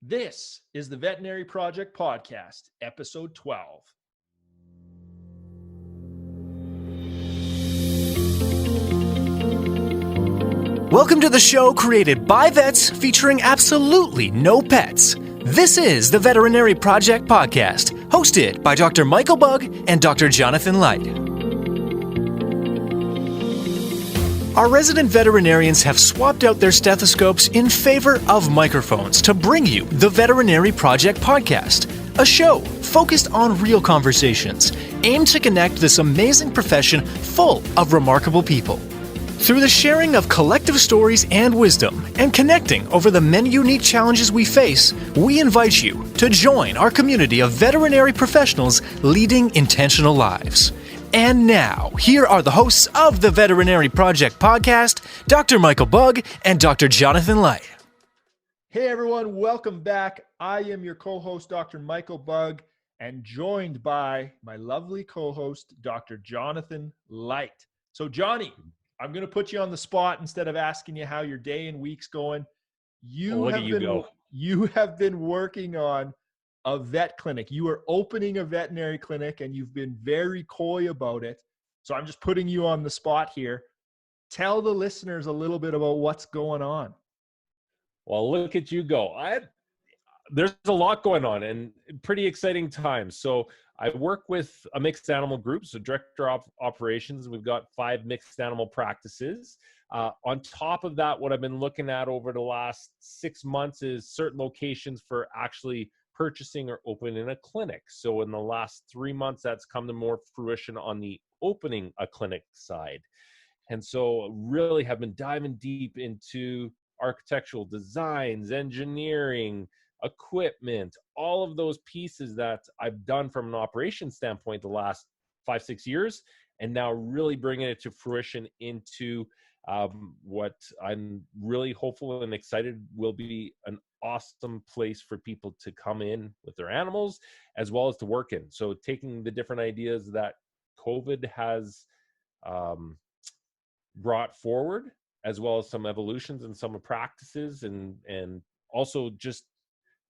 This is the Veterinary Project Podcast, episode 12. Welcome to the show created by vets featuring absolutely no pets. This is the Veterinary Project Podcast, hosted by Dr. Michael Bugg and Dr. Jonathan Light. Our resident veterinarians have swapped out their stethoscopes in favor of microphones to bring you the Veterinary Project Podcast, a show focused on real conversations aimed to connect this amazing profession full of remarkable people. Through the sharing of collective stories and wisdom and connecting over the many unique challenges we face, we invite you to join our community of veterinary professionals leading intentional lives. And now, here are the hosts of the Veterinary Project Podcast, Dr. Michael Bugg and Dr. Jonathan Light. Hey everyone, welcome back. I am your co-host, Dr. Michael Bugg, and joined by my lovely co-host, Dr. Jonathan Light. So Johnny, I'm going to put you on the spot instead of asking you how your day and week's going. You have been working on a vet clinic. You are opening a veterinary clinic and you've been very coy about it. So I'm just putting you on the spot here. Tell the listeners a little bit about what's going on. Well, look at you go. There's a lot going on and pretty exciting times. So I work with a mixed animal group, so director of operations. We've got 5 mixed animal practices. On top of that, what I've been looking at over the last 6 months is certain locations for actually purchasing or opening a clinic. So in the last 3 months, that's come to more fruition on the opening a clinic side. And so really have been diving deep into architectural designs, engineering, equipment, all of those pieces that I've done from an operations standpoint the last 5-6 years, and now really bringing it to fruition into what I'm really hopeful and excited will be an awesome place for people to come in with their animals as well as to work in. So taking the different ideas that COVID has brought forward, as well as some evolutions in some practices, and also just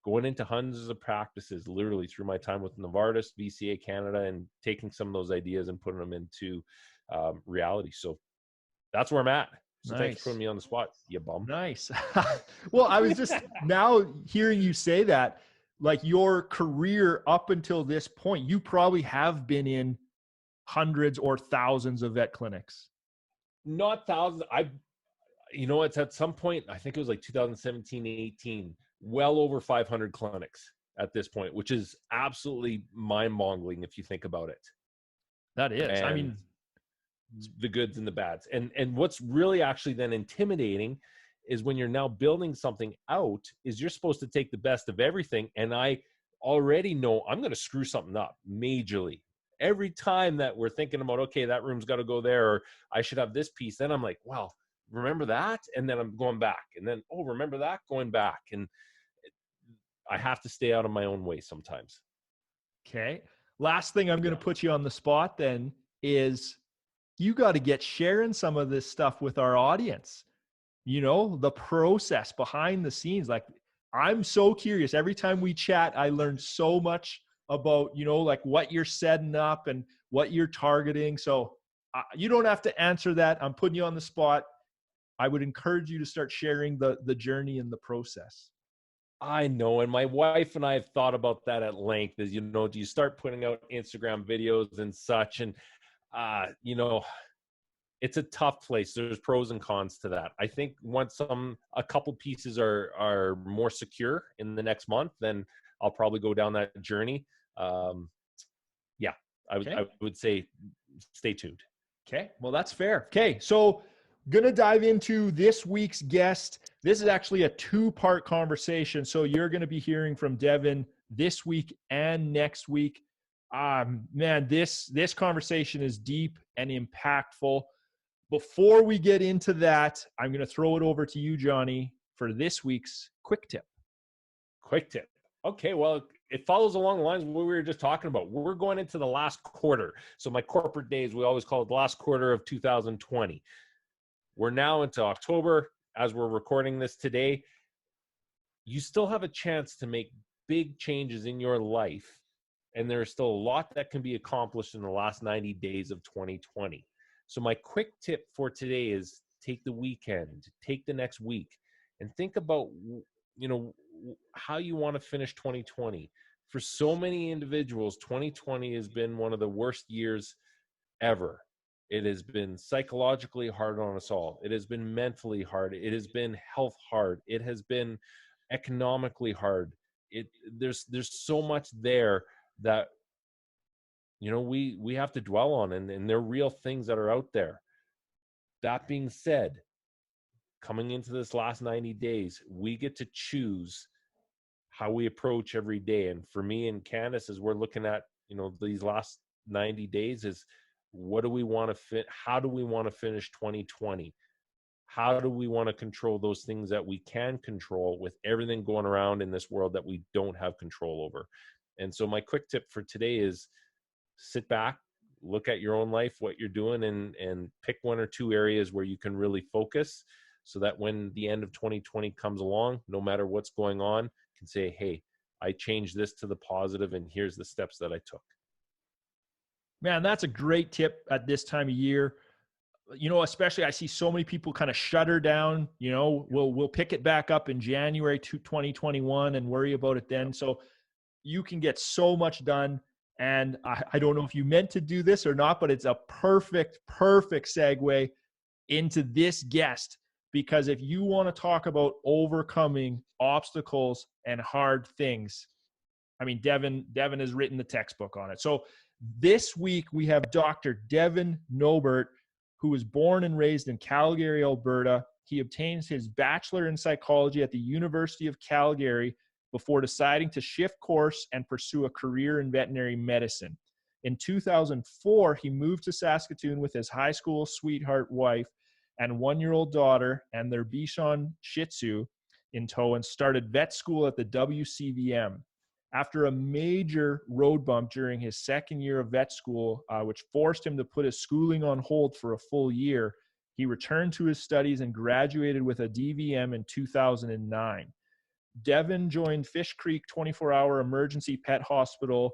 going into hundreds of practices literally through my time with Novartis, VCA Canada, and taking some of those ideas and putting them into reality. So that's where I'm at. So Nice. Thanks for putting me on the spot, you bum. Nice. Well, I was just now hearing you say that, like your career up until this point, you probably have been in hundreds or thousands of vet clinics. Not thousands. It's at some point, I think it was like 2017, 18, well over 500 clinics at this point, which is absolutely mind-boggling if you think about it. That is. And I mean, the goods and the bads. And what's really actually then intimidating is when you're now building something out, is you're supposed to take the best of everything. And I already know I'm going to screw something up majorly. Every time that we're thinking about, okay, that room's got to go there, or I should have this piece, then I'm like, well, remember that? And then I'm going back. And then, oh, remember that? Going back. And I have to stay out of my own way sometimes. okay. Last thing I'm going to put you on the spot then is you got to get sharing some of this stuff with our audience. You know, the process behind the scenes. Like, I'm so curious. Every time we chat, I learn so much about, like what you're setting up and what you're targeting. So you don't have to answer that. I'm putting you on the spot. I would encourage you to start sharing the journey and the process. I know. And my wife and I have thought about that at length is, do you start putting out Instagram videos and such? And, it's a tough place. There's pros and cons to that. I think once a couple pieces are more secure in the next month, then I'll probably go down that journey. I would say stay tuned. Okay. Well, that's fair. Okay. So going to dive into this week's guest. This is actually a 2-part conversation. So you're going to be hearing from Devin this week and next week. Man, this conversation is deep and impactful. Before we get into that, I'm going to throw it over to you, Johnny, for this week's quick tip. Quick tip. Okay. Well, it follows along the lines of what we were just talking about. We're going into the last quarter. So my corporate days, we always call it the last quarter of 2020. We're now into October as we're recording this today. you still have a chance to make big changes in your life. And there's still a lot that can be accomplished in the last 90 days of 2020. So my quick tip for today is take the weekend, take the next week, and think about, how you want to finish 2020. For so many individuals, 2020 has been one of the worst years ever. It has been psychologically hard on us all. It has been mentally hard. It has been health hard. It has been economically hard. There's so much there that we have to dwell on, and they're real things that are out there. That being said, coming into this last 90 days, we get to choose how we approach every day. And for me and Candace, as we're looking at these last 90 days, is what do we want to how do we want to finish 2020? How do we want to control those things that we can control with everything going around in this world that we don't have control over? And so my quick tip for today is sit back, look at your own life, what you're doing, and pick one or two areas where you can really focus, so that when the end of 2020 comes along, no matter what's going on, you can say, hey, I changed this to the positive, and here's the steps that I took. Man, that's a great tip at this time of year. Especially I see so many people kind of shudder down, we'll pick it back up in January 2021 and worry about it then. So you can get so much done. And I don't know if you meant to do this or not, but it's a perfect segue into this guest, because if you want to talk about overcoming obstacles and hard things, I mean, Devin has written the textbook on it. So this week we have Dr. Devin Nobert, who was born and raised in Calgary, Alberta. He obtains his bachelor in psychology at the University of Calgary before deciding to shift course and pursue a career in veterinary medicine. In 2004, he moved to Saskatoon with his high school sweetheart wife and one-year-old daughter and their Bichon Shih-Tzu in tow, and started vet school at the WCVM. After a major road bump during his second year of vet school, which forced him to put his schooling on hold for a full year, he returned to his studies and graduated with a DVM in 2009. Devin joined Fish Creek 24-hour emergency pet hospital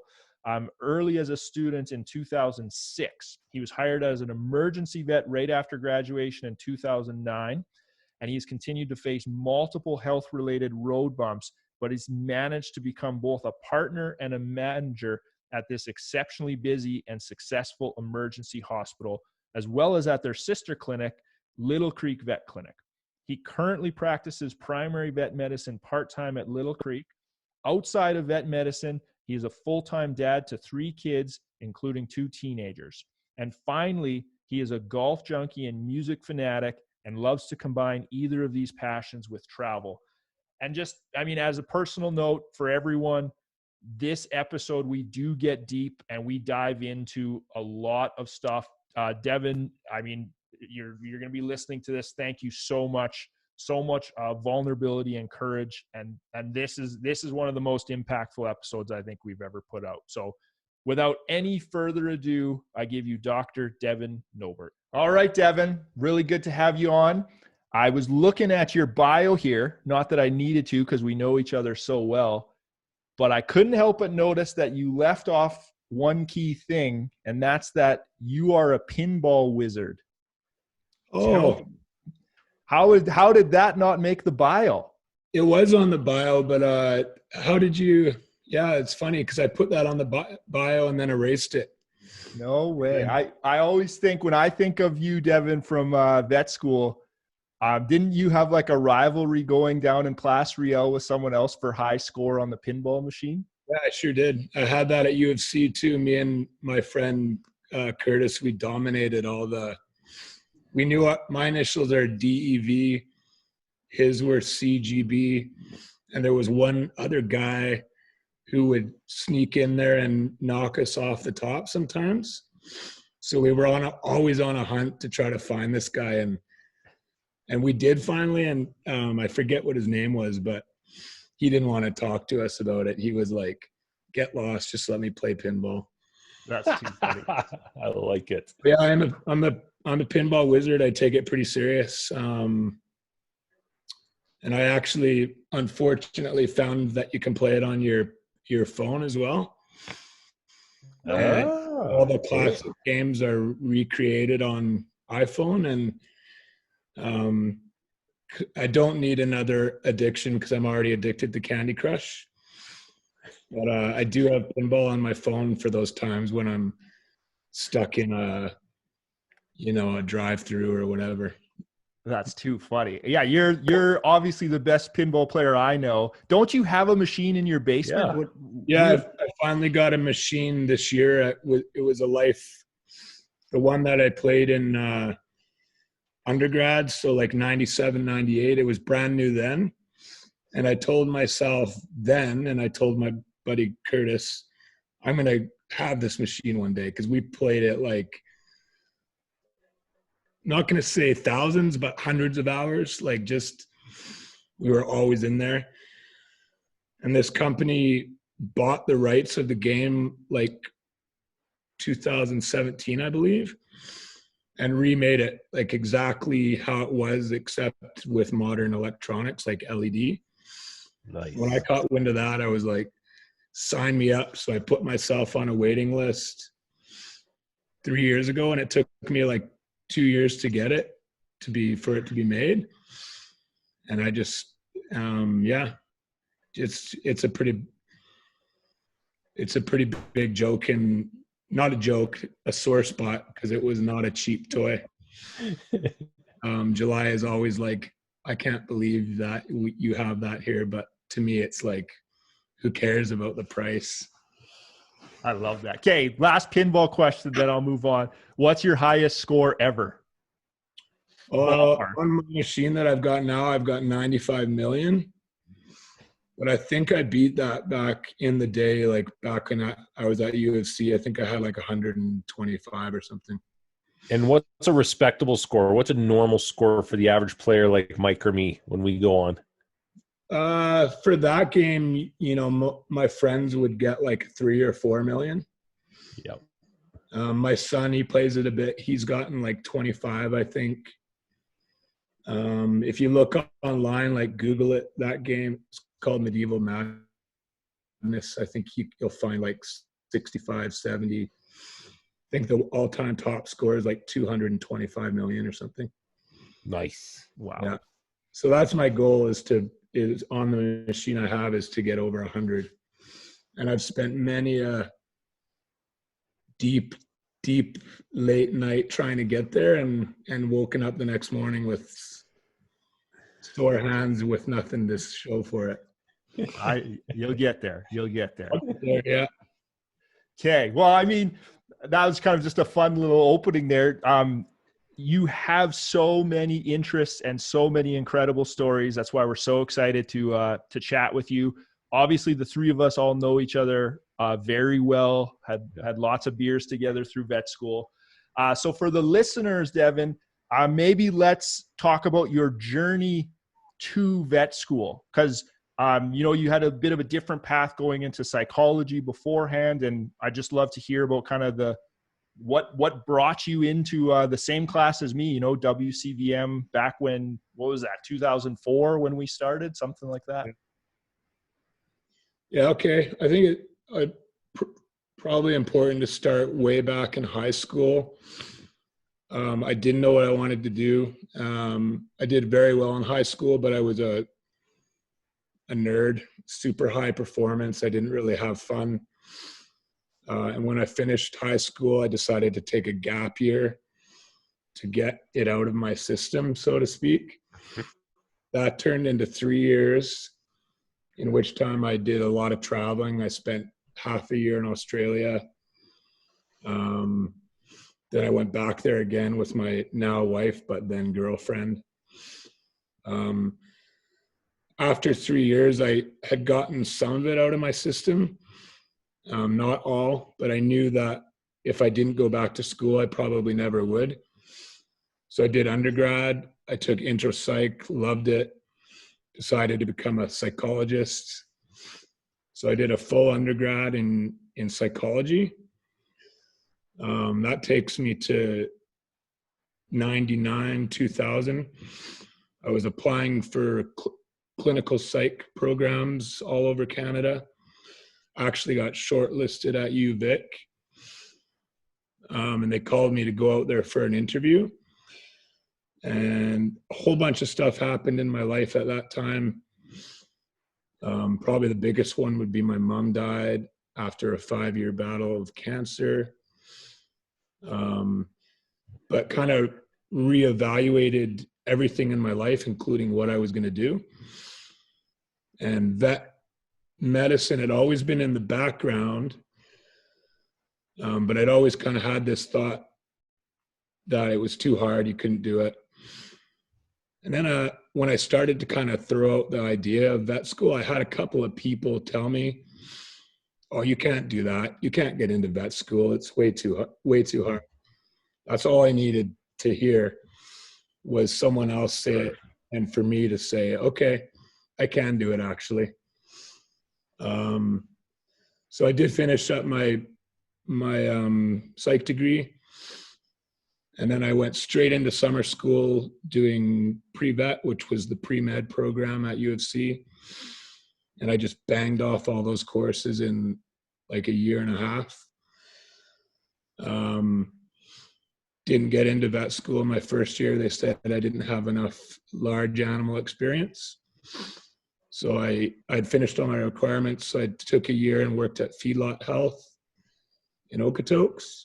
early as a student in 2006. He was hired as an emergency vet right after graduation in 2009, and he's continued to face multiple health-related road bumps, but he's managed to become both a partner and a manager at this exceptionally busy and successful emergency hospital, as well as at their sister clinic, Little Creek Vet Clinic. He currently practices primary vet medicine part-time at Little Creek. Outside of vet medicine, he is a full-time dad to 3 kids, including 2 teenagers. And finally, he is a golf junkie and music fanatic and loves to combine either of these passions with travel. And just, as a personal note for everyone, this episode, we do get deep and we dive into a lot of stuff. Devin, you're going to be listening to this. Thank you so much vulnerability and courage. And this is one of the most impactful episodes I think we've ever put out. So without any further ado, I give you Dr. Devin Nobert. All right, Devin, really good to have you on. I was looking at your bio here, not that I needed to because we know each other so well, but I couldn't help but notice that you left off one key thing, and that's that you are a pinball wizard. Oh, how did that not make the bio? It was on the bio, but how did you? Yeah, it's funny because I put that on the bio and then erased it. No way. Yeah. I always think when I think of you, Devin, from vet school, didn't you have like a rivalry going down in Class Riel with someone else for high score on the pinball machine? Yeah, I sure did. I had that at UFC too. Me and my friend Curtis, we dominated we knew what my initials are DEV, his were CGB, and there was one other guy who would sneak in there and knock us off the top sometimes. So we were always on a hunt to try to find this guy, and we did finally, and I forget what his name was, but he didn't want to talk to us about it. He was like, "Get lost, just let me play pinball." That's too funny. I like it. Yeah, I'm a pinball wizard. I take it pretty serious. And And I actually, unfortunately, found that you can play it on your phone as well. All the classic games are recreated on iPhone, and I don't need another addiction because I'm already addicted to Candy Crush. But I do have pinball on my phone for those times when I'm stuck in a drive-through or whatever. That's too funny. Yeah, you're obviously the best pinball player I know. Don't you have a machine in your basement? I finally got a machine this year. It was a Life, the one that I played in undergrad, so like 97, 98. It was brand new then. And I told myself then, and I told my buddy Curtis, I'm going to have this machine one day, because we played it like, not going to say thousands, but hundreds of hours. Like, just, we were always in there. And this company bought the rights of the game like 2017, I believe, and remade it like exactly how it was, except with modern electronics like LED. Nice. When I caught wind of that, I was like, sign me up. So I put myself on a waiting list 3 years ago, and it took me like 2 years to get it, for it to be made. And I just, it's a pretty big joke, and not a joke, a sore spot, because it was not a cheap toy. July is always like, I can't believe that you have that here. But to me, it's like, who cares about the price? I love that. Okay, last pinball question, then I'll move on. What's your highest score ever? On my machine that I've got now, I've got 95 million. But I think I beat that back in the day, like back when I was at UFC. I think I had like 125 or something. And what's a respectable score? What's a normal score for the average player like Mike or me when we go on? For that game, my friends would get like 3 or 4 million. Yep. My son, he plays it a bit. He's gotten like 25, I think. If you look online, like Google it, that game, it's called Medieval Madness. I think you'll find like 65, 70. I think the all-time top score is like 225 million or something. Nice. Wow. Yeah. So that's my goal, is on the machine I have, is to get over 100. And I've spent many a deep late night trying to get there, and woken up the next morning with sore hands with nothing to show for it. You'll get there. Yeah. Okay. Well, I mean, that was kind of just a fun little opening there. You have so many interests and so many incredible stories. That's why we're so excited to chat with you. Obviously, the three of us all know each other very well, had lots of beers together through vet school. So for the listeners, Devin, maybe let's talk about your journey to vet school, because you had a bit of a different path going into psychology beforehand, and I just love to hear about kind of what brought you into the same class as me, WCVM, back when, what was that, 2004 when we started, something like that? Yeah, okay. I think it's probably important to start way back in high school. I didn't know what I wanted to do. I did very well in high school, but I was a nerd, super high performance. I didn't really have fun. And when I finished high school, I decided to take a gap year to get it out of my system, so to speak. That turned into 3 years, in which time I did a lot of traveling. I spent half a year in Australia. Then I went back there again with my now wife, but then girlfriend. After 3 years, I had gotten some of it out of my system. Not all, but I knew that if I didn't go back to school, I probably never would. So I did undergrad. I took intro psych, loved it, decided to become a psychologist. So I did a full undergrad in psychology. That takes me to 99, 2000. I was applying for clinical psych programs all over Canada. Actually got shortlisted at UVic. And they called me to go out there for an interview. And a whole bunch of stuff happened in my life at that time. Probably the biggest one would be my mom died after a 5-year battle of cancer. But kind of reevaluated everything in my life, including what I was going to do. And vet medicine had always been in the background, but I'd always kind of had this thought that it was too hard, you couldn't do it. And then when I started to kind of throw out the idea of vet school, I had a couple of people tell me, oh, you can't do that. You can't get into vet school. It's way too hard. That's all I needed to hear was someone else say it, and for me to say, okay, I can do it actually. So I did finish up my psych degree, and then I went straight into summer school doing pre-vet, which was the pre-med program at U of C. And I just banged off all those courses in like a year and a half. Didn't get into vet school my first year. They said I didn't have enough large animal experience. So I'd finished all my requirements. So I took a year and worked at Feedlot Health in Okotoks,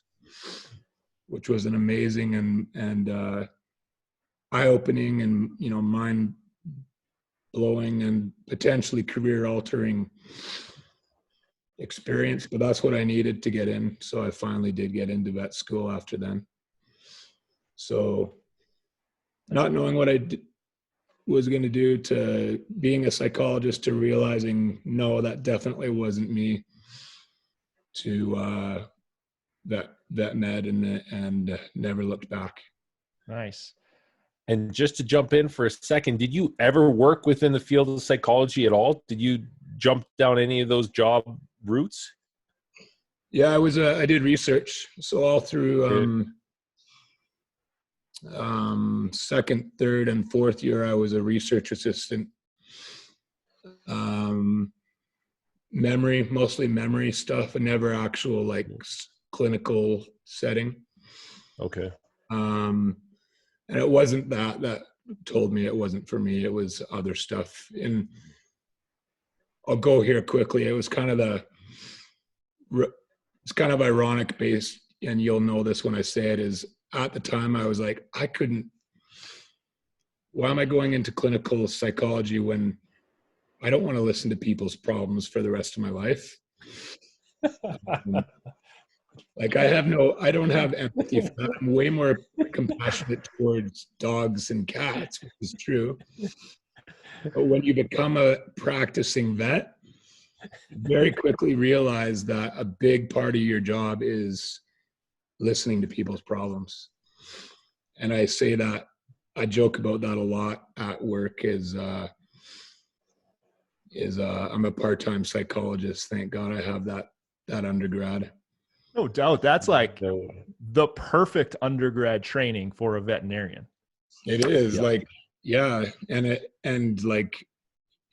which was an amazing and eye-opening and, you know, mind-blowing and potentially career-altering experience. But that's what I needed to get in. So I finally did get into vet school after then. So not knowing what I was going to do, to being a psychologist, to realizing, no, that definitely wasn't me, to vet med and never looked back. Nice. And just to jump in for a second, did you ever work within the field of psychology at all? Did you jump down any of those job routes? Yeah, I did research. So all through second, third, and fourth year, I was a research assistant. Mostly memory stuff, and never actual like clinical setting. Okay. And it wasn't that told me it wasn't for me. It was other stuff. And I'll go here quickly. It was kind of it's kind of ironic based, and you'll know this when I say it, is at the time I was like, why am I going into clinical psychology when I don't want to listen to people's problems for the rest of my life? Like I don't have empathy for that. I'm way more compassionate towards dogs and cats, which is true. But when you become a practicing vet, you very quickly realize that a big part of your job is listening to people's problems. And I say that, I joke about that a lot at work, is I'm a part-time psychologist. Thank God I have that undergrad. No doubt. That's like the perfect undergrad training for a veterinarian. It is. Yeah. Like, yeah. And like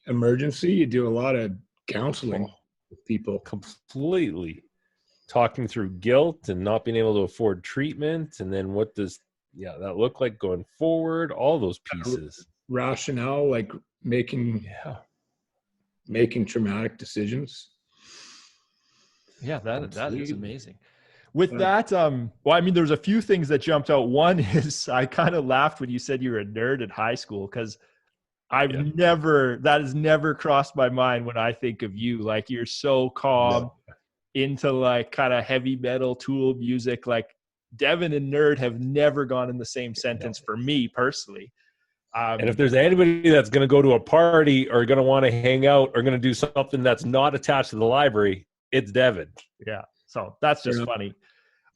emergency, you do a lot of counseling with people. Completely. Talking through guilt and not being able to afford treatment. And then what does that look like going forward? All those pieces. Rationale, like making traumatic decisions. Yeah, that is amazing. With that, well, I mean, there's a few things that jumped out. One is I kind of laughed when you said you were a nerd in high school, because that has never crossed my mind when I think of you. Like, you're so calm, into like kind of heavy metal Tool music. Like, Devin and nerd have never gone in the same sentence for me personally. And if there's anybody that's going to go to a party or going to want to hang out or going to do something that's not attached to the library, it's Devin. Yeah. So that's just funny.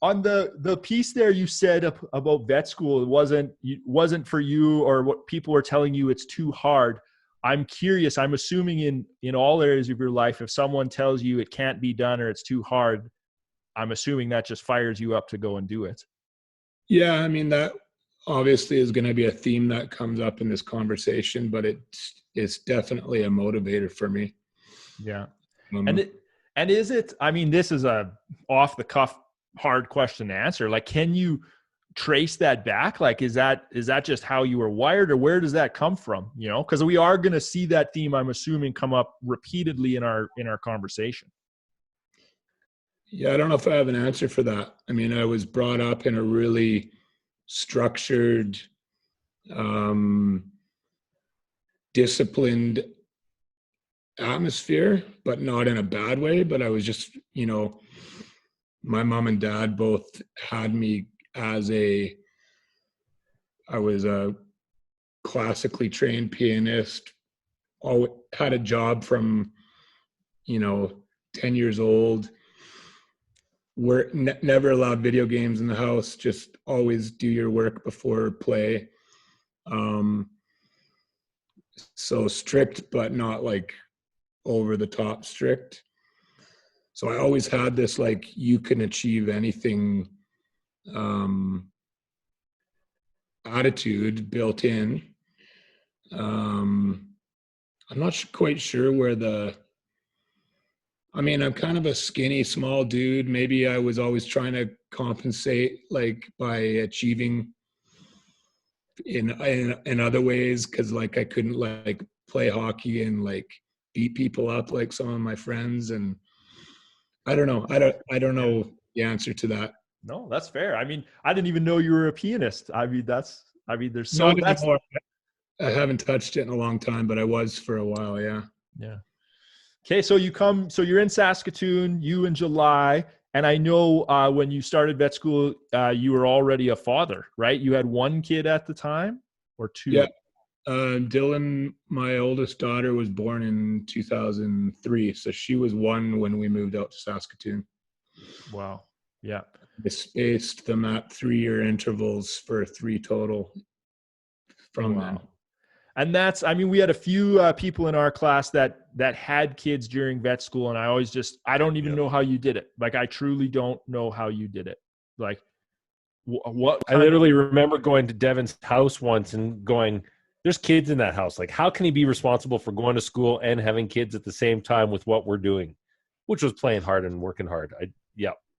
On the piece there, you said about vet school, it wasn't for you, or what people are telling you it's too hard. I'm curious. I'm assuming in all areas of your life, if someone tells you it can't be done or it's too hard, I'm assuming that just fires you up to go and do it. Yeah, I mean, that obviously is going to be a theme that comes up in this conversation, but it's definitely a motivator for me. Yeah. Um, And is it, I mean, this is a off the cuff hard question to answer. Like, can you trace that back? Like, is that just how you were wired, or where does that come from? You know, because we are going to see that theme, I'm assuming, come up repeatedly in our conversation. Yeah, I don't know if I have an answer for that. I mean, I was brought up in a really structured, disciplined atmosphere, but not in a bad way. But I was just, you know, my mom and dad both had me as I was a classically trained pianist, always had a job from, you know, 10 years old. We're never allowed video games in the house, just always do your work before play. So strict, but not like over the top strict. So I always had this, like, you can achieve anything attitude built in. I'm not quite sure where I mean, I'm kind of a skinny, small dude. Maybe I was always trying to compensate, like, by achieving in other ways, because, like, I couldn't, like, play hockey and, like, beat people up like some of my friends. And I don't know. I don't know the answer to that. No, that's fair. I mean, I didn't even know you were a pianist. I mean, there's so Not that's anymore. I haven't touched it in a long time, but I was for a while. Yeah. Yeah. Okay. So you're in Saskatoon, you in July. And I know when you started vet school, you were already a father, right? You had one kid at the time, or two? Yeah. Dylan, my oldest daughter, was born in 2003. So she was 1 when we moved out to Saskatoon. Wow. Yeah. I spaced them at 3-year intervals for 3 total from then. And I mean, we had a few people in our class that had kids during vet school. And I don't even know how you did it. Like, I truly don't know how you did it. Like, what? I literally remember going to Devin's house once and going, there's kids in that house. Like, how can he be responsible for going to school and having kids at the same time with what we're doing, which was playing hard and working hard.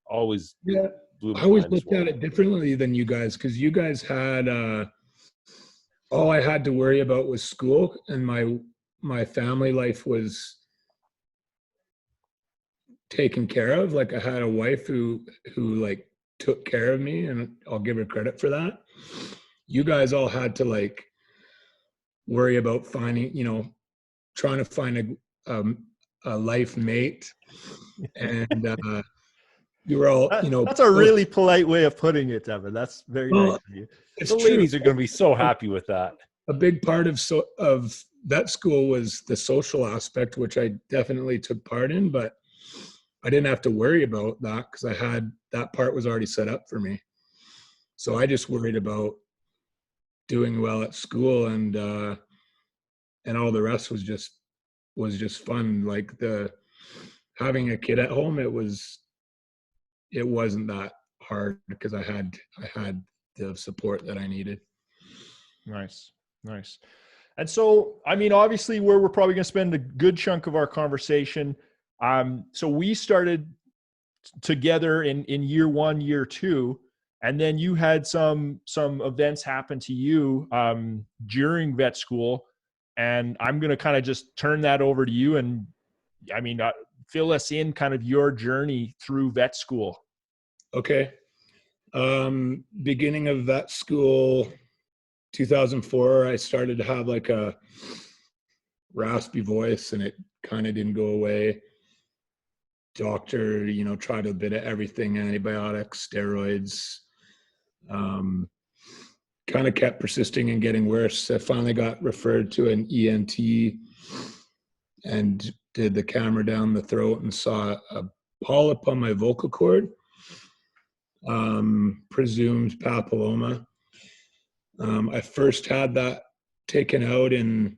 Always. Yeah. I always looked at it differently than you guys, because you guys had all I had to worry about was school, and my family life was taken care of. Like, I had a wife who like took care of me, and I'll give her credit for that. You guys all had to, like, worry about finding, you know, trying to find a life mate, and you were all, you know. That's a really polite way of putting it, Devin. That's very nice of you. The ladies are going to be so happy with that. A big part of vet school was the social aspect, which I definitely took part in, but I didn't have to worry about that because that part was already set up for me. So I just worried about doing well at school, and all the rest was just fun. Like, having a kid at home, it wasn't that hard because I had the support that I needed. Nice. And so, I mean, obviously, where we're probably going to spend a good chunk of our conversation. So we started together in year 1, year 2, and then you had some events happen to you during vet school, and I'm going to kind of just turn that over to you. And I mean, fill us in kind of your journey through vet school. Okay. Beginning of vet school, 2004, I started to have, like, a raspy voice, and it kind of didn't go away. Doctor, you know, tried a bit of everything, antibiotics, steroids, kind of kept persisting and getting worse. I finally got referred to an ENT and did the camera down the throat and saw a polyp on my vocal cord, presumed papilloma. I first had that taken out in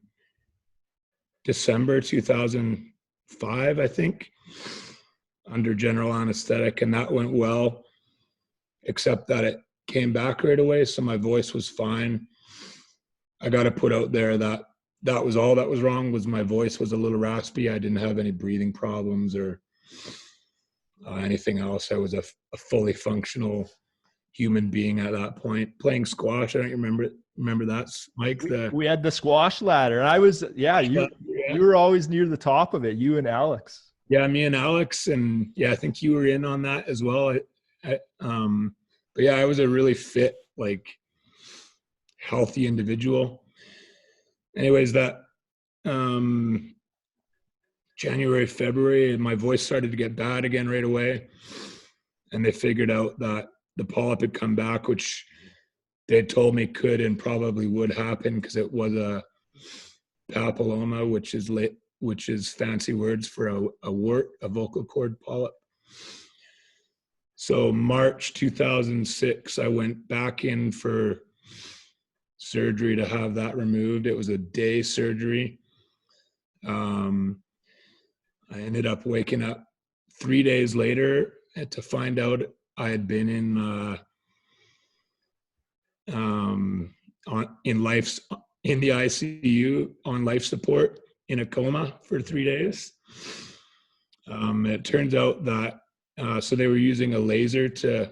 December 2005, I think, under general anesthetic, and that went well, except that it came back right away, so my voice was fine. I got to put out there that that was all that was wrong. Was my voice was a little raspy. I didn't have any breathing problems or anything else. I was a fully functional human being at that point. Playing squash, I don't remember that, Mike. We had the squash ladder, and I was you were always near the top of it. You and Alex. Yeah, me and Alex, and I think you were in on that as well. But I was a really fit, like, healthy individual. Anyways, that January, February, my voice started to get bad again right away, and they figured out that the polyp had come back, which they told me could and probably would happen because it was a papilloma, which is fancy words for a wart, a vocal cord polyp. So March 2006, I went back in for surgery to have that removed. It was a day surgery. I ended up waking up 3 days later to find out I had been in the ICU on life support in a coma for 3 days. It turns out that so they were using a laser to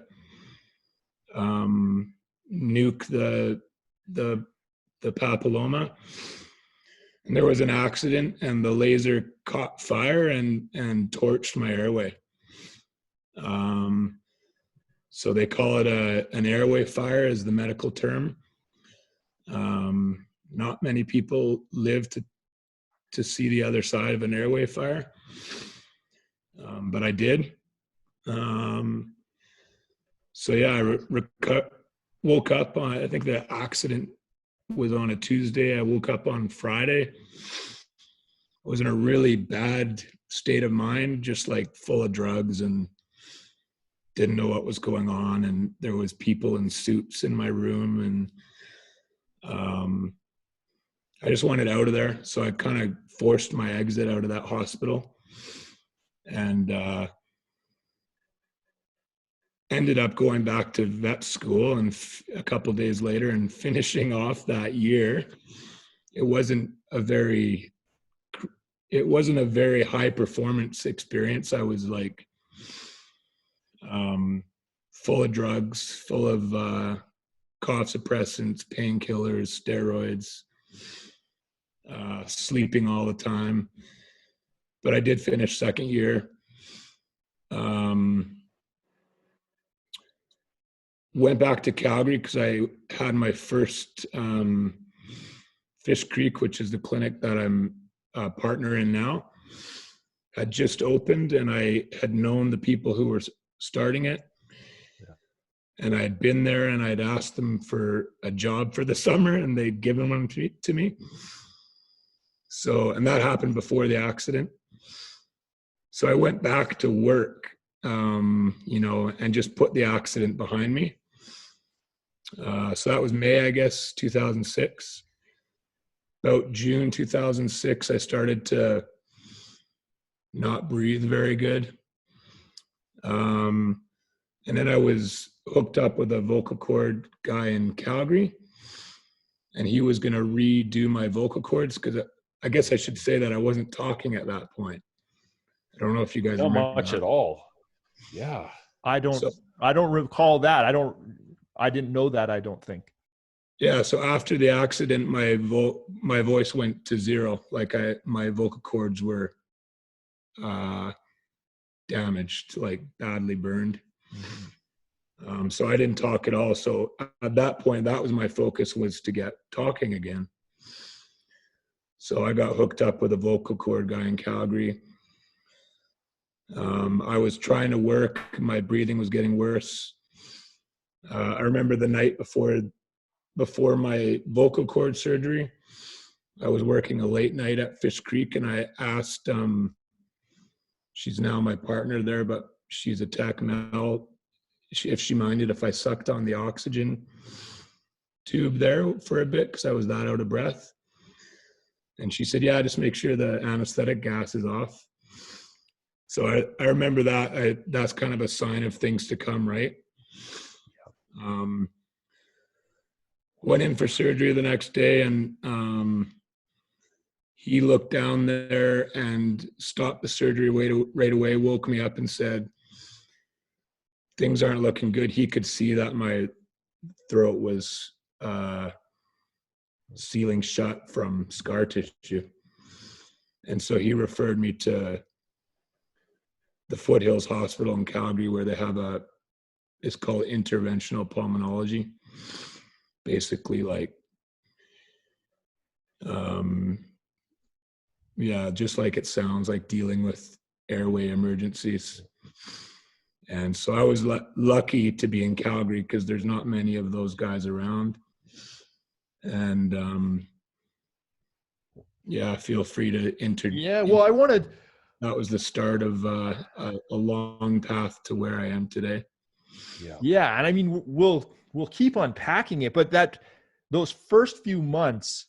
nuke the papilloma, and there was an accident, and the laser caught fire and torched my airway. So they call it an airway fire is the medical term. Not many people live to see the other side of an airway fire, but I did. I woke up on, I think the accident was on a Tuesday. I woke up on Friday. I was in a really bad state of mind, just like full of drugs, and didn't know what was going on. And there was people in suits in my room, and I just wanted out of there. So I kind of forced my exit out of that hospital, and ended up going back to vet school, and a couple of days later and finishing off that year. It wasn't a very high performance experience. I was like full of drugs, full of cough suppressants, painkillers, steroids, sleeping all the time. But I did finish second year. Went back to Calgary because I had my first Fish Creek, which is the clinic that I'm a partner in now, had just opened, and I had known the people who were starting it. Yeah. And I had been there, and I'd asked them for a job for the summer, and they'd given one to me. So, and that happened before the accident. So I went back to work, and just put the accident behind me. So that was May, I guess, 2006. About June 2006, I started to not breathe very good. And then I was hooked up with a vocal cord guy in Calgary, and he was going to redo my vocal cords, because I guess I should say that I wasn't talking at that point. I don't know if you guys not remember much that. At all. Yeah. I don't recall that. I didn't know that, I don't think. Yeah, so after the accident, my voice went to zero. Like my vocal cords were damaged, like badly burned. Mm-hmm. So I didn't talk at all. So at that point, that was my focus, was to get talking again. So I got hooked up with a vocal cord guy in Calgary. I was trying to work. My breathing was getting worse. I remember the night before my vocal cord surgery, I was working a late night at Fish Creek, and I asked, she's now my partner there, but she's a tech now, if she minded if I sucked on the oxygen tube there for a bit, because I was that out of breath. And she said, yeah, just make sure the anesthetic gas is off. So I remember that. That's kind of a sign of things to come, right? Went in for surgery the next day, and he looked down there and stopped the surgery right away, woke me up and said, things aren't looking good. He could see that my throat was sealing shut from scar tissue. And so he referred me to the Foothills Hospital in Calgary, where they have it's called interventional pulmonology. Basically like, just like it sounds, like dealing with airway emergencies. And so I was lucky to be in Calgary because there's not many of those guys around. And feel free to that was the start of a long path to where I am today. Yeah. And I mean, we'll keep unpacking it, but those first few months,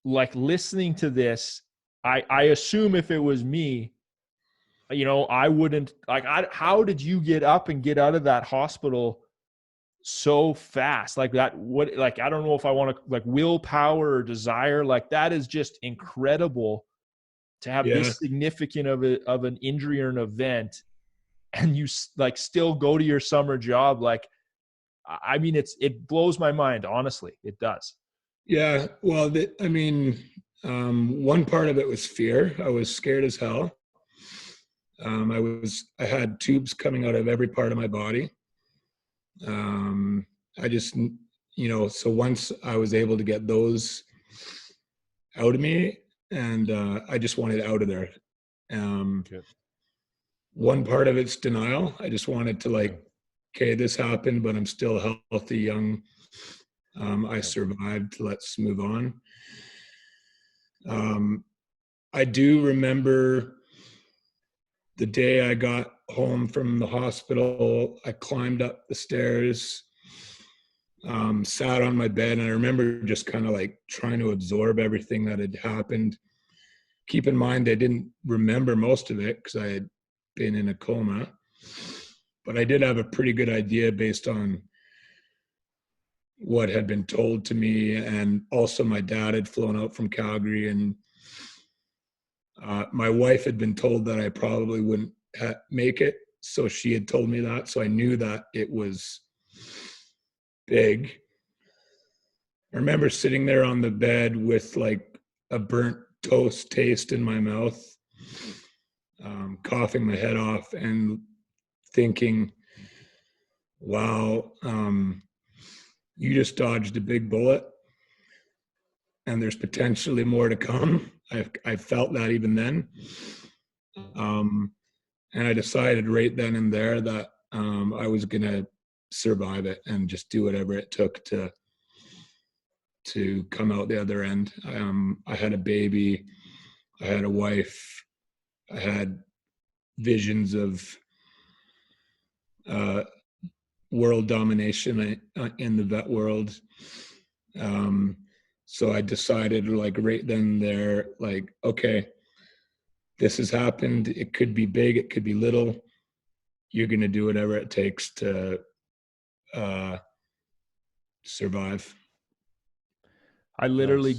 like listening to this, I assume if it was me, I wouldn't how did you get up and get out of that hospital so fast? Like that, I don't know if I want to like willpower or desire, like that is just incredible to have this significant of an injury or an event, and you like still go to your summer job. Like, I mean, it blows my mind. Honestly, it does. Yeah. Well, one part of it was fear. I was scared as hell. I had tubes coming out of every part of my body. I just, so once I was able to get those out of me, and I just wanted out of there. One part of it's denial. I just wanted to okay, this happened, but I'm still healthy, young. I survived. Let's move on. I do remember the day I got home from the hospital. I climbed up the stairs, sat on my bed, and I remember just kind of trying to absorb everything that had happened. Keep in mind, I didn't remember most of it because I had been in a coma, but I did have a pretty good idea based on what had been told to me. And also my dad had flown out from Calgary, and my wife had been told that I probably wouldn't make it. So she had told me that. So I knew that it was big. I remember sitting there on the bed with a burnt toast taste in my mouth, coughing my head off and thinking, wow, you just dodged a big bullet and there's potentially more to come. I felt that even then. And I decided right then and there that I was going to survive it and just do whatever it took to come out the other end. I had a baby, I had a wife, I had visions of world domination in the vet world. So I decided right then and there, okay, this has happened. It could be big, it could be little. You're going to do whatever it takes to survive. I literally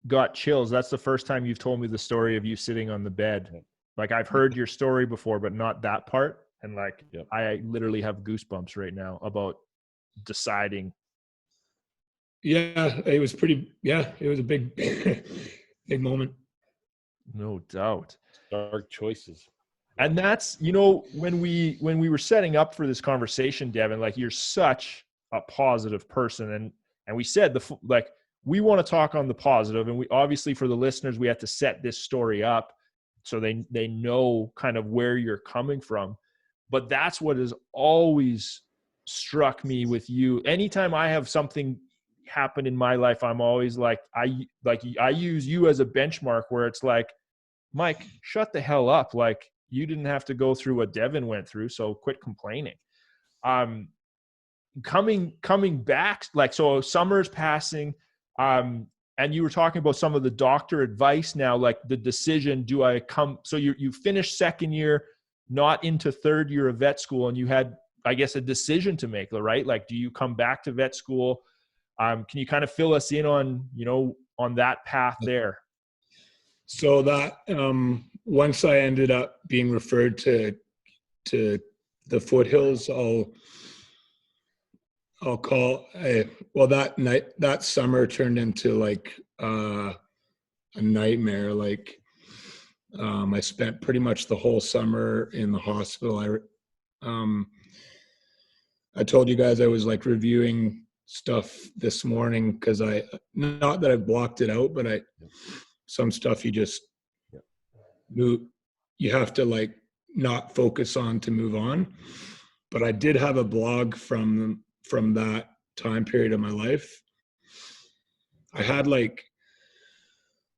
got chills. That's the first time you've told me the story of you sitting on the bed. I've heard your story before, but not that part. And I literally have goosebumps right now about deciding. Yeah, it was it was a big, big moment. No doubt. Dark choices. And that's, when we were setting up for this conversation, Devin, you're such a positive person. And we said we want to talk on the positive, and we obviously, for the listeners, we have to set this story up so they know kind of where you're coming from. But that's what has always struck me with you. Anytime I have something happen in my life, I'm always I use you as a benchmark where it's Mike, shut the hell up. You didn't have to go through what Devin went through, so quit complaining. Coming back, so summer's passing, and you were talking about some of the doctor advice now, the decision, do I come? So you finished second year, not into third year of vet school, and you had, I guess, a decision to make, right? Do you come back to vet school? Can you kind of fill us in on, on that path there? So that once I ended up being referred to the Foothills, I'll call well, that summer turned into like a nightmare. Like I spent pretty much the whole summer in the hospital. I told you guys I was like reviewing stuff this morning because not that I blocked it out, but some stuff you just you have to like not focus on to move on. But I did have a blog from that time period of my life. I had like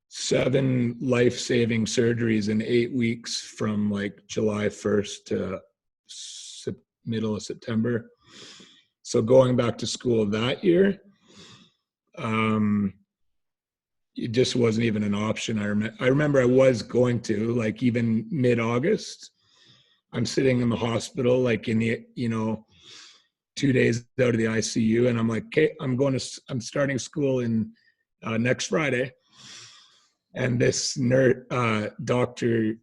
7 life-saving surgeries in 8 weeks from like July 1st to middle of September. So going back to school that year, it just wasn't even an option. I remember I was going to, like, even mid-August, I'm sitting in the hospital, like in the, 2 days out of the ICU, and I'm like, okay, I'm starting school in next Friday. And this doctor,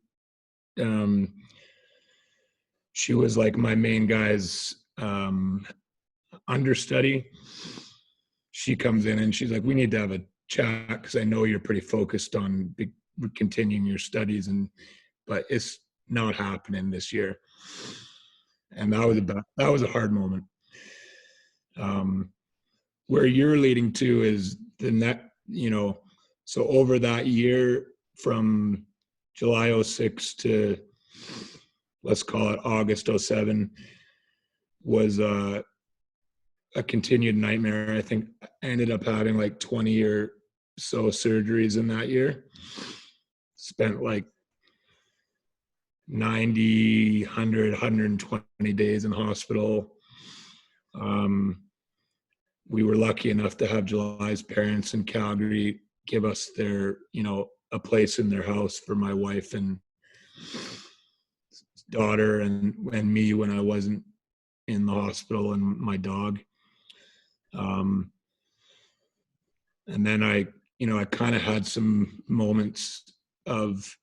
she was like my main guy's understudy. She comes in and she's like, we need to have a chat because I know you're pretty focused on continuing your studies, but it's not happening this year. And that was a hard moment. Where you're leading to is so over that year from July 06 to, let's call it August 07, was a continued nightmare. I think I ended up having like 20 or so surgeries in that year. Spent like 90, 100, 120 days in hospital. We were lucky enough to have July's parents in Calgary give us their, a place in their house for my wife and daughter and me when I wasn't in the hospital, and my dog. And then I kind of had some moments of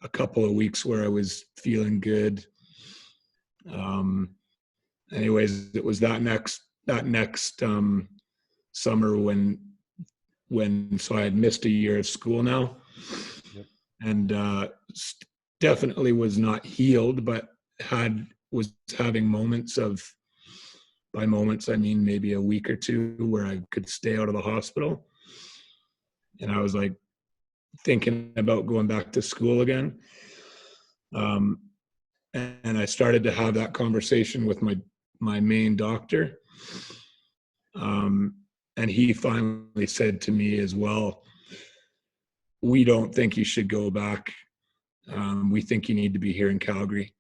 a couple of weeks where I was feeling good. Anyways, it was that next summer when so I had missed a year of school now. Yep. And definitely was not healed, but was having moments of, by moments I mean maybe a week or two, where I could stay out of the hospital. And I was like thinking about going back to school again. And I started to have that conversation with my main doctor. And he finally said to me as well, we don't think you should go back. We think you need to be here in Calgary.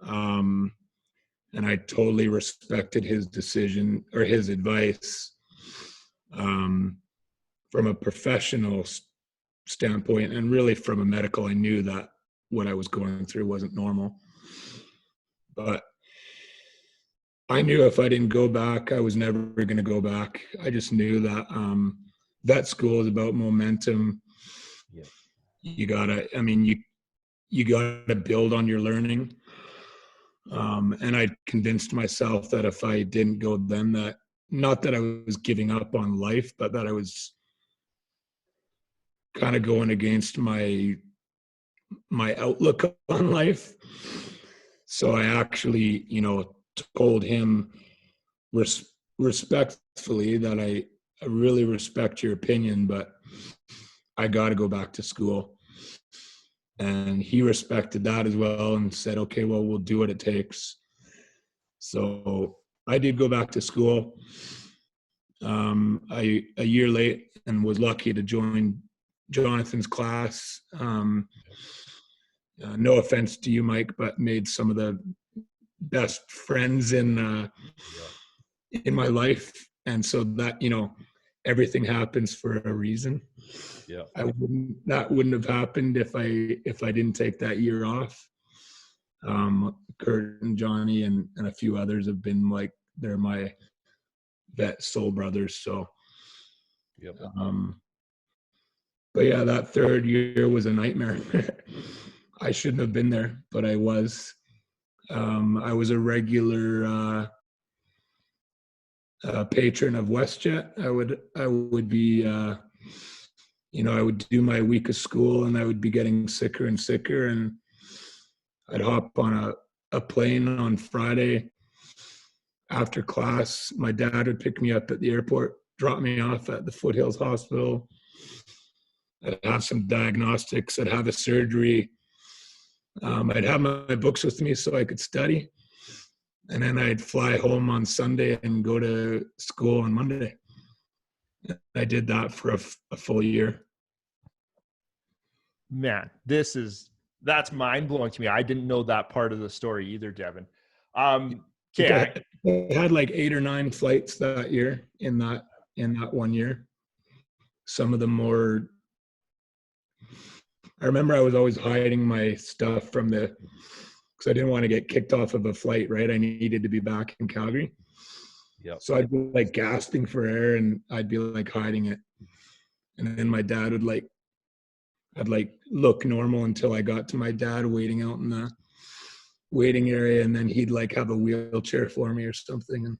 And I totally respected his decision or his advice. From a professional standpoint, and really from a medical, I knew that what I was going through wasn't normal. But I knew if I didn't go back, I was never going to go back. I just knew that vet school is about momentum. Yeah. You gotta build on your learning. And I convinced myself that if I didn't go then, that not that I was giving up on life, but that I was kind of going against my outlook on life. So I actually, told him respectfully that I really respect your opinion, but I got to go back to school. And he respected that as well and said, okay, well, we'll do what it takes. So I did go back to school a year late, and was lucky to join Jonathan's class. No offense to you, Mike, but made some of the best friends in my life. And so that, everything happens for a reason. Yeah. That wouldn't have happened if I didn't take that year off. Kurt and Johnny and a few others have been like, they're my vet soul brothers. So, yep. But yeah, that third year was a nightmare. I shouldn't have been there, but I was. I was a regular patron of WestJet. I would be, I would do my week of school, and I would be getting sicker and sicker, and I'd hop on a plane on Friday after class. My dad would pick me up at the airport, drop me off at the Foothills Hospital. I'd have some diagnostics. I'd have a surgery. I'd have my books with me so I could study. And then I'd fly home on Sunday and go to school on Monday. I did that for a full year. Man, that's mind-blowing to me. I didn't know that part of the story either, Devin. Okay. I had like 8 or 9 flights that year in that 1 year. Some of them more. I remember I was always hiding my stuff because I didn't want to get kicked off of a flight, right? I needed to be back in Calgary. Yep. So I'd be like gasping for air, and I'd be like hiding it. And then my dad would I'd look normal until I got to my dad waiting out in the waiting area, and then he'd like have a wheelchair for me or something. And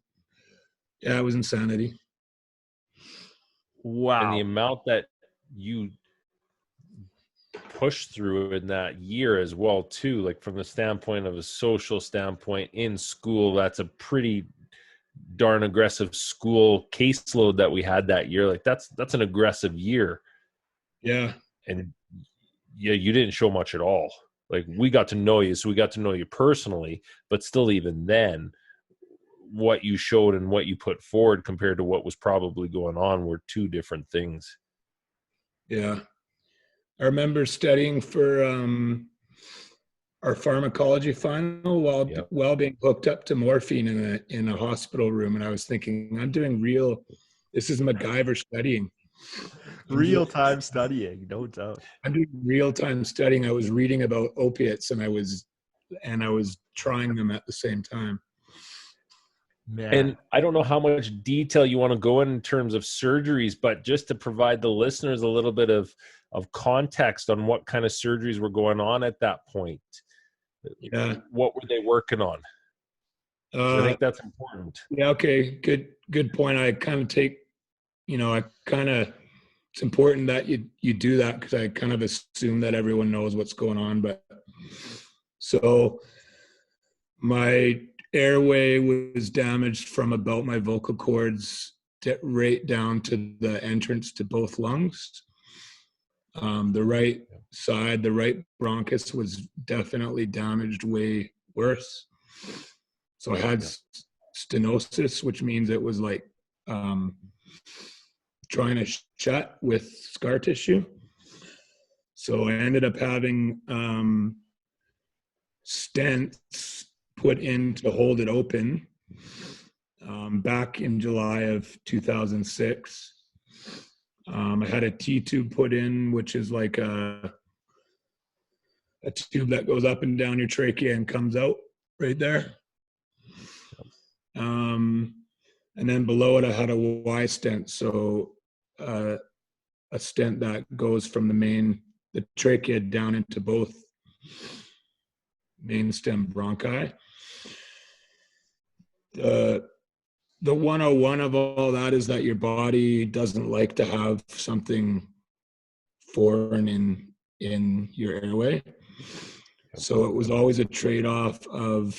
yeah, it was insanity. Wow. And the amount that you push through in that year as well too, like from the standpoint of a social standpoint in school, that's a pretty darn aggressive school caseload that we had that year. Like that's an aggressive year. Yeah. And yeah, you didn't show much at all. Like we got to know you, so we got to know you personally, but still even then what you showed and what you put forward compared to what was probably going on were two different things. Yeah. I remember studying for our pharmacology final while being hooked up to morphine in a hospital room, and I was thinking, this is MacGyver studying. Real-time studying, no doubt. I'm doing real-time studying. I was reading about opiates, and I was trying them at the same time. Man. And I don't know how much detail you want to go in terms of surgeries, but just to provide the listeners a little bit of context on what kind of surgeries were going on at that point. Yeah. What were they working on? I think that's important. Yeah. Okay. Good point. I kind of take, it's important that you do that, because I kind of assume that everyone knows what's going on. But so my airway was damaged from about my vocal cords right down to the entrance to both lungs. The right side, the right bronchus was definitely damaged way worse. So I had stenosis, which means it was like trying to shut with scar tissue. So I ended up having stents put in to hold it open back in July of 2006. I had a T-tube put in, which is like a tube that goes up and down your trachea and comes out right there. And then below it, I had a Y stent. So a stent that goes from the trachea down into both main stem bronchi. The 101 of all that is that your body doesn't like to have something foreign in your airway. So it was always a trade-off of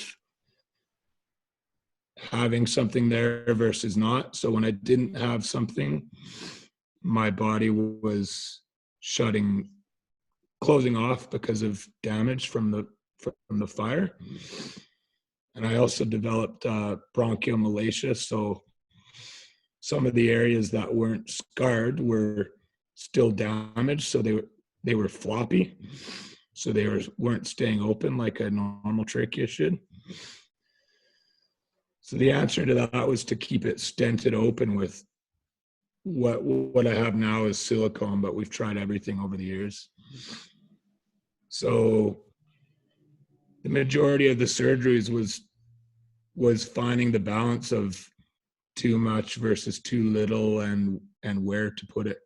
having something there versus not. So when I didn't have something, my body was closing off because of damage from the fire. And I also developed bronchiomalacia. So some of the areas that weren't scarred were still damaged. So they were floppy. So they weren't staying open like a normal trachea should. So the answer to that was to keep it stented open with what I have now is silicone, but we've tried everything over the years. So the majority of the surgeries was finding the balance of too much versus too little and where to put it.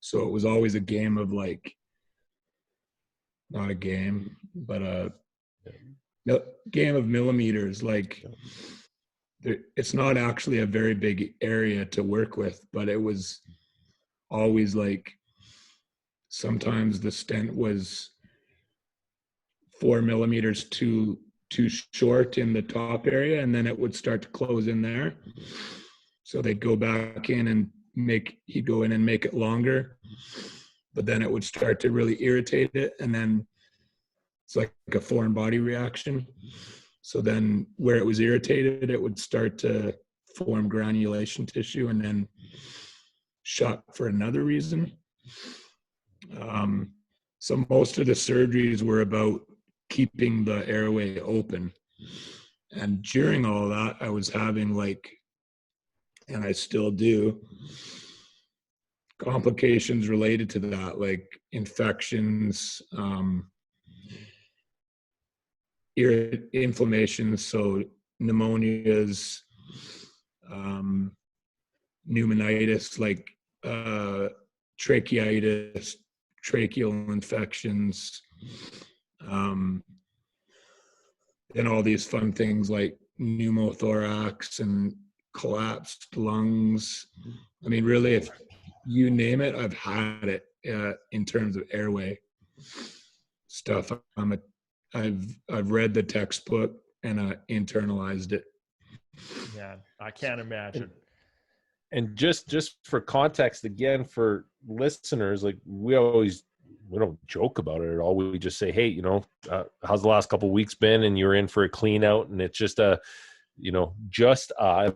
So it was always a game of like, not a game, but a game of millimeters. Like it's not actually a very big area to work with, but it was always like, sometimes the stent was 4 millimeters too short in the top area, and then it would start to close in there. So they'd go back in and he'd go in and make it longer, but then it would start to really irritate it, and then it's like a foreign body reaction. So then where it was irritated, it would start to form granulation tissue and then shut for another reason. So most of the surgeries were about keeping the airway open. And during all that, I was having like, and I still do, complications related to that, like infections, inflammations, so pneumonias, pneumonitis, like tracheitis, tracheal infections, and all these fun things like pneumothorax and collapsed lungs. I mean, really, if you name it, I've had it in terms of airway stuff. I've read the textbook and I internalized it. Yeah, I can't imagine. And just for context, again, for listeners, like we don't joke about it at all. We just say, hey, how's the last couple of weeks been? And you're in for a clean out, and it's just and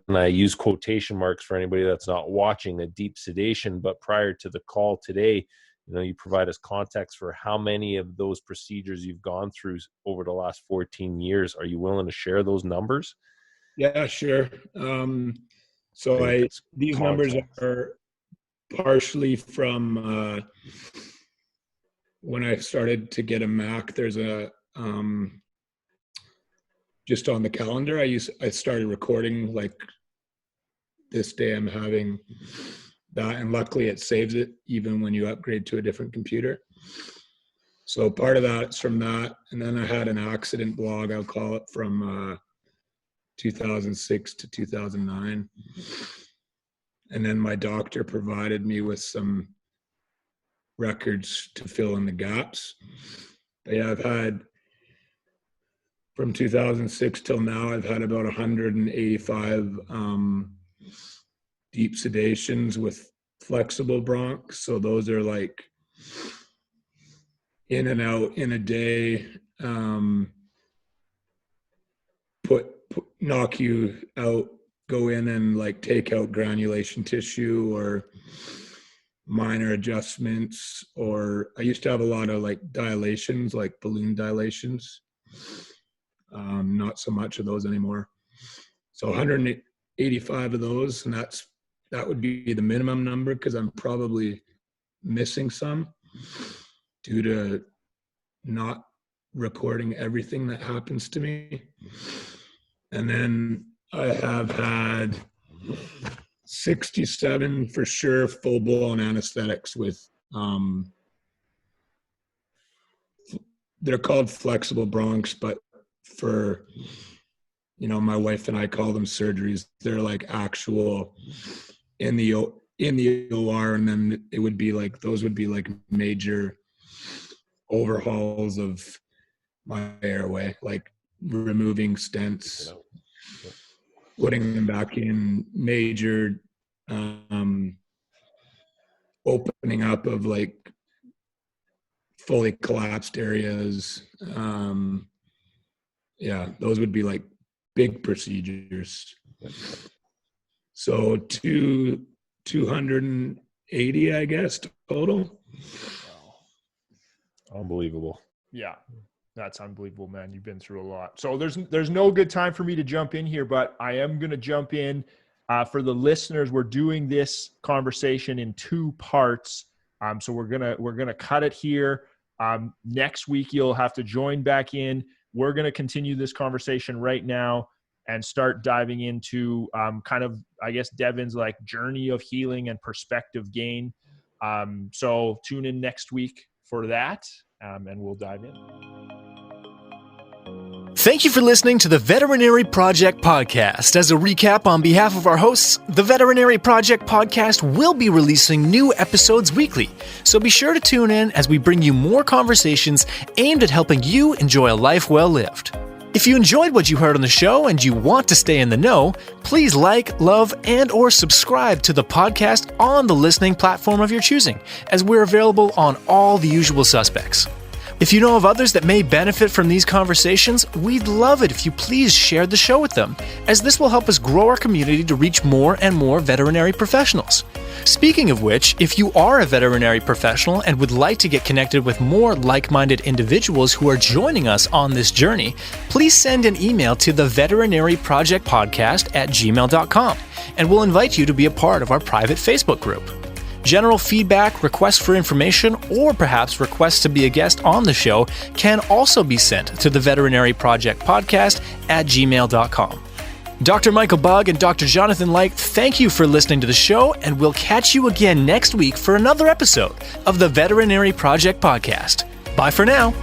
I use quotation marks for anybody that's not watching, a deep sedation. But prior to the call today, you provide us context for how many of those procedures you've gone through over the last 14 years. Are you willing to share those numbers? Yeah, sure. These numbers are partially from when I started to get a Mac. There's a just on the calendar, I started recording like this day I'm having that, and luckily it saves it even when you upgrade to a different computer. So part of that's from that. And then I had an accident blog, I'll call it, from 2006 to 2009. And then my doctor provided me with some records to fill in the gaps. But yeah, I've had, from 2006 till now, I've had about 185 deep sedations with flexible bronchs. So those are like in and out in a day, knock you out, go in and like take out granulation tissue or minor adjustments. Or I used to have a lot of like dilations, like balloon dilations. Not so much of those anymore. So 185 of those, and that would be the minimum number, because I'm probably missing some due to not recording everything that happens to me. And then I have had 67 for sure full-blown anesthetics with they're called flexible bronchs, but for my wife and I call them surgeries. They're like actual in the OR, and then it would be like, those would be like major overhauls of my airway, like removing stents, putting them back in, major opening up of like fully collapsed areas. Those would be like big procedures. So 280, I guess, total. Unbelievable. Yeah, that's unbelievable, man. You've been through a lot. So there's no good time for me to jump in here, but I am going to jump in. For the listeners, we're doing this conversation in 2 parts. So we're gonna cut it here. Next week you'll have to join back in. We're gonna continue this conversation right now and start diving into kind of, I guess, Devin's like journey of healing and perspective gain. So tune in next week for that, and we'll dive in. Thank you for listening to the Veterinary Project Podcast. As a recap, on behalf of our hosts, the Veterinary Project Podcast will be releasing new episodes weekly. So be sure to tune in as we bring you more conversations aimed at helping you enjoy a life well lived. If you enjoyed what you heard on the show and you want to stay in the know, please like, love, and or subscribe to the podcast on the listening platform of your choosing, as we're available on all the usual suspects. If you know of others that may benefit from these conversations, we'd love it if you please share the show with them, as this will help us grow our community to reach more and more veterinary professionals. Speaking of which, if you are a veterinary professional and would like to get connected with more like-minded individuals who are joining us on this journey, please send an email to the Veterinary Project Podcast at gmail.com, and we'll invite you to be a part of our private Facebook group. General feedback, requests for information, or perhaps requests to be a guest on the show can also be sent to the Veterinary Project Podcast at gmail.com. Dr. Michael Bugg and Dr. Jonathan Light, thank you for listening to the show, and we'll catch you again next week for another episode of the Veterinary Project Podcast. Bye for now.